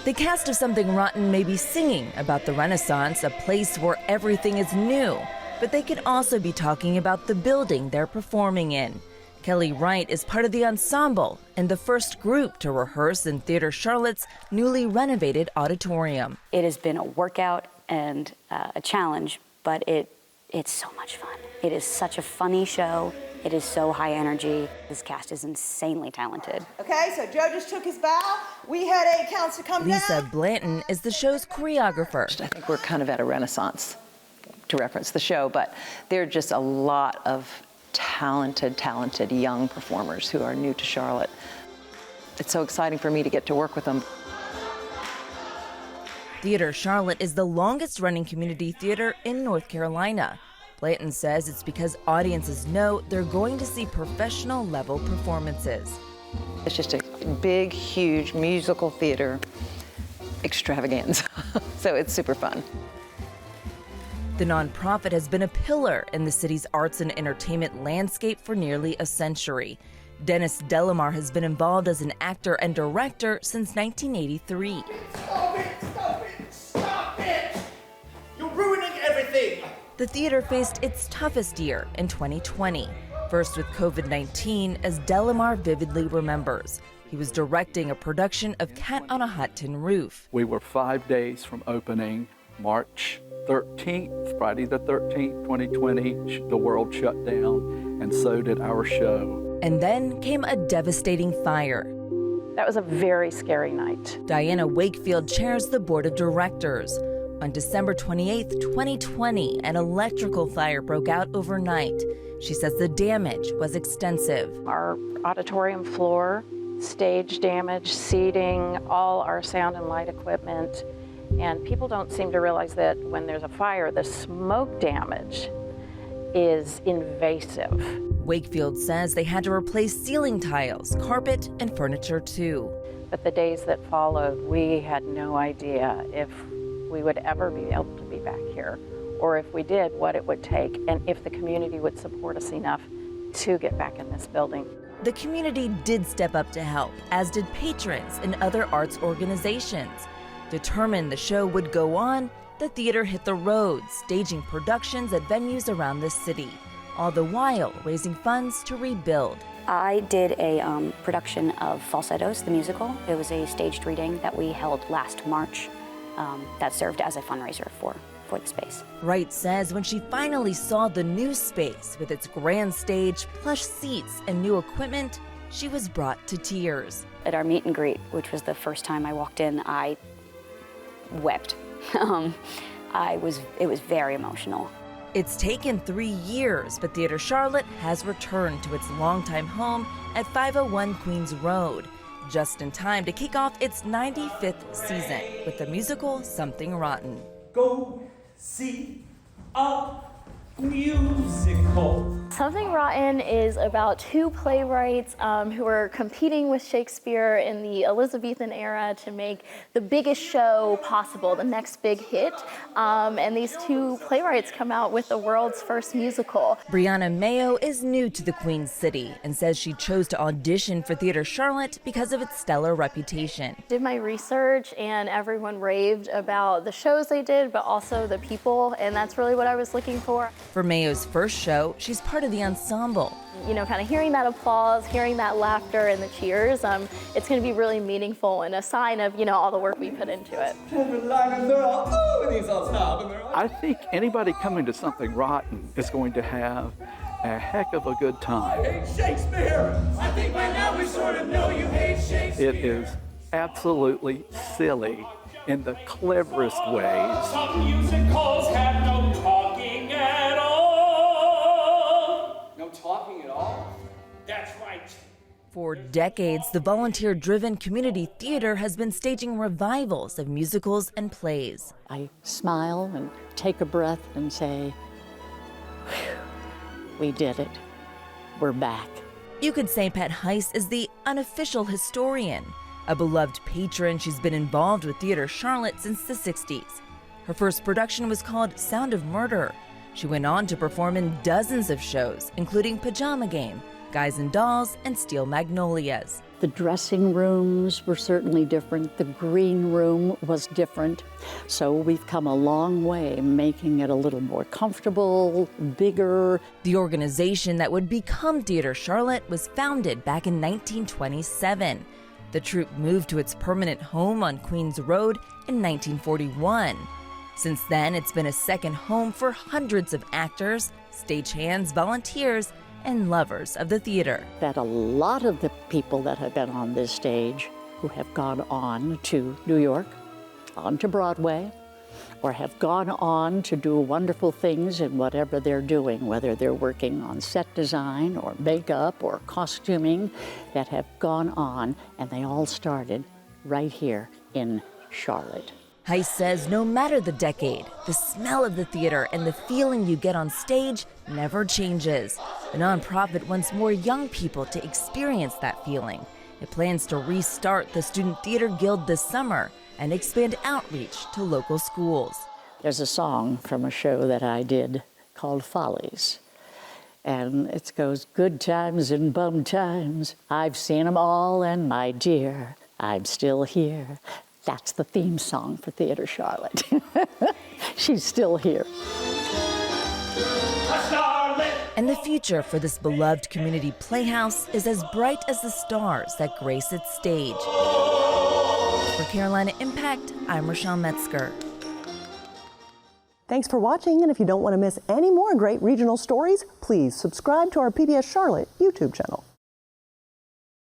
The cast of Something Rotten may be singing about the Renaissance, a place where everything is new, but they could also be talking about the building they're performing in. Kelly Wright is part of the ensemble and the first group to rehearse in Theater Charlotte's newly renovated auditorium. It has been a workout and a challenge, but it's so much fun. It is such a funny show. It is so high energy. This cast is insanely talented. Okay, so Joe just took his bow. We had 8 counts to come Lisa down. Blanton is the show's choreographer. I think we're kind of at a renaissance, to reference the show, but there are just a lot of talented young performers who are new to Charlotte. It's so exciting for me to get to work with them. Theater Charlotte is the longest running community theater in North Carolina. Blanton says it's because audiences know they're going to see professional level performances. It's just a big, huge musical theater extravaganza. So it's super fun. The nonprofit has been a pillar in the city's arts and entertainment landscape for nearly a century. Dennis Delamar has been involved as an actor and director since 1983. Stop it! You're ruining everything! The theater faced its toughest year in 2020, first with COVID-19, as Delamar vividly remembers. He was directing a production of Cat on a Hot Tin Roof. We were 5 days from opening, March 13th, Friday the 13th, 2020, the world shut down, and so did our show. And then came a devastating fire. That was a very scary night. Diana Wakefield chairs the board of directors. On December 28, 2020, an electrical fire broke out overnight. She says the damage was extensive. Our auditorium floor, stage damage, seating, all our sound and light equipment. And people don't seem to realize that when there's a fire, the smoke damage is invasive. Wakefield says they had to replace ceiling tiles, carpet, and furniture too. But the days that followed, we had no idea if we would ever be able to be back here, or if we did, what it would take, and if the community would support us enough to get back in this building. The community did step up to help, as did patrons and other arts organizations. Determined the show would go on, the theater hit the road, staging productions at venues around the city, all the while raising funds to rebuild. I did a production of Falsettos, the musical. It was a staged reading that we held last March. That served as a fundraiser for the space. Wright says when she finally saw the new space with its grand stage, plush seats, and new equipment, she was brought to tears. At our meet and greet, which was the first time I walked in, I wept. It was very emotional. It's taken 3 years, but Theater Charlotte has returned to its longtime home at 501 Queens Road, just in time to kick off its 95th season with the musical Something Rotten. Go see a musical. Something Rotten is about 2 playwrights who are competing with Shakespeare in the Elizabethan era to make the biggest show possible, the next big hit. And these 2 playwrights come out with the world's first musical. Brianna Mayo is new to the Queen City and says she chose to audition for Theater Charlotte because of its stellar reputation. Did my research and everyone raved about the shows they did, but also the people, and that's really what I was looking for. For Mayo's first show, she's part of the ensemble. You know, kind of hearing that applause, hearing that laughter and the cheers, it's going to be really meaningful and a sign of, all the work we put into it. I think anybody coming to Something Rotten is going to have a heck of a good time. I hate Shakespeare! I think by now we sort of know you hate Shakespeare. It is absolutely silly in the cleverest ways. Some musicals have no talking at all. No talking at all? That's right. For decades, the volunteer-driven community theater has been staging revivals of musicals and plays. I smile and take a breath and say, we did it. We're back. You could say Pat Heiss is the unofficial historian. A beloved patron, she's been involved with Theater Charlotte since the 60s. Her first production was called Sound of Murder. She went on to perform in dozens of shows, including Pajama Game, Guys and Dolls, and Steel Magnolias. The dressing rooms were certainly different. The green room was different. So we've come a long way, making it a little more comfortable, bigger. The organization that would become Theater Charlotte was founded back in 1927. The troupe moved to its permanent home on Queens Road in 1941. Since then, it's been a second home for hundreds of actors, stagehands, volunteers, and lovers of the theater. That a lot of the people that have been on this stage who have gone on to New York, on to Broadway, or have gone on to do wonderful things in whatever they're doing, whether they're working on set design or makeup or costuming, that have gone on, and they all started right here in Charlotte. Heiss says no matter the decade, the smell of the theater and the feeling you get on stage never changes. The nonprofit wants more young people to experience that feeling. It plans to restart the Student Theater Guild this summer and expand outreach to local schools. There's a song from a show that I did called Follies. And it goes, good times and bum times, I've seen them all, and my dear, I'm still here. That's the theme song for Theater Charlotte. She's still here. And the future for this beloved community playhouse is as bright as the stars that grace its stage. For Carolina Impact, I'm Rochelle Metzger. Thanks for watching, and if you don't want to miss any more great regional stories, please subscribe to our PBS Charlotte YouTube channel.